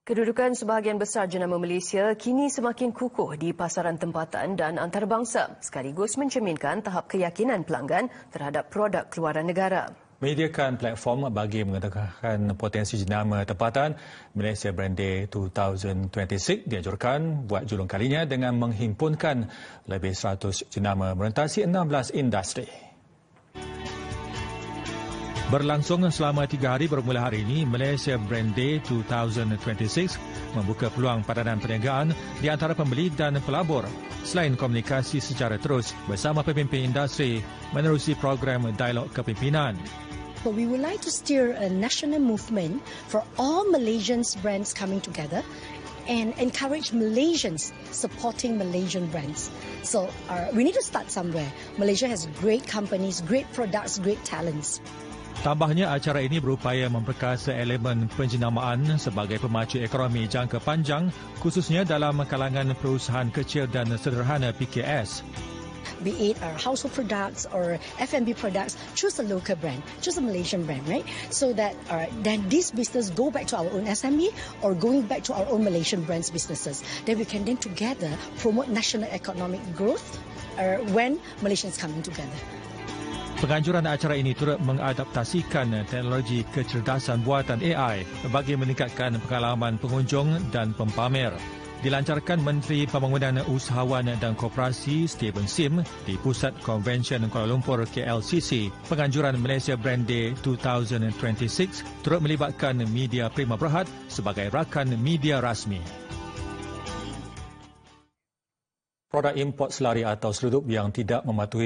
Kedudukan sebahagian besar jenama Malaysia kini semakin kukuh di pasaran tempatan dan antarabangsa, sekaligus mencerminkan tahap keyakinan pelanggan terhadap produk keluaran negara. Menyediakan platform bagi mengetengahkan potensi jenama tempatan, Malaysia Brand Day 2026 dianjurkan buat julung kalinya dengan menghimpunkan lebih 100 jenama merentasi 16 industri. Berlangsung selama 3 hari bermula hari ini, Malaysia Brand Day 2026 membuka peluang padanan perniagaan di antara pembeli dan pelabur selain komunikasi secara terus bersama pemimpin industri menerusi program dialog kepimpinan. But we would like to steer a national movement for all Malaysian brands coming together and encourage Malaysians supporting Malaysian brands. So we need to start somewhere. Malaysia has great companies, great products, great talents. Tambahnya, acara ini berupaya memperkasa elemen penjenamaan sebagai pemacu ekonomi jangka panjang, khususnya dalam kalangan perusahaan kecil dan sederhana PKS. Be it our household products or F&B products, choose a local brand, choose a Malaysian brand, right? So that then this business go back to our own SME or going back to our own Malaysian brands businesses. Then we can then together promote national economic growth when Malaysians coming together. Penganjuran acara ini turut mengadaptasikan teknologi kecerdasan buatan AI bagi meningkatkan pengalaman pengunjung dan pempamer. Dilancarkan Menteri Pembangunan Usahawan dan Koperasi Stephen Sim di Pusat Konvensyen Kuala Lumpur KLCC. Penganjuran Malaysia Brand Day 2026 turut melibatkan media Prima Berhad sebagai rakan media rasmi. Produk import selari atau seludup yang tidak mematuhi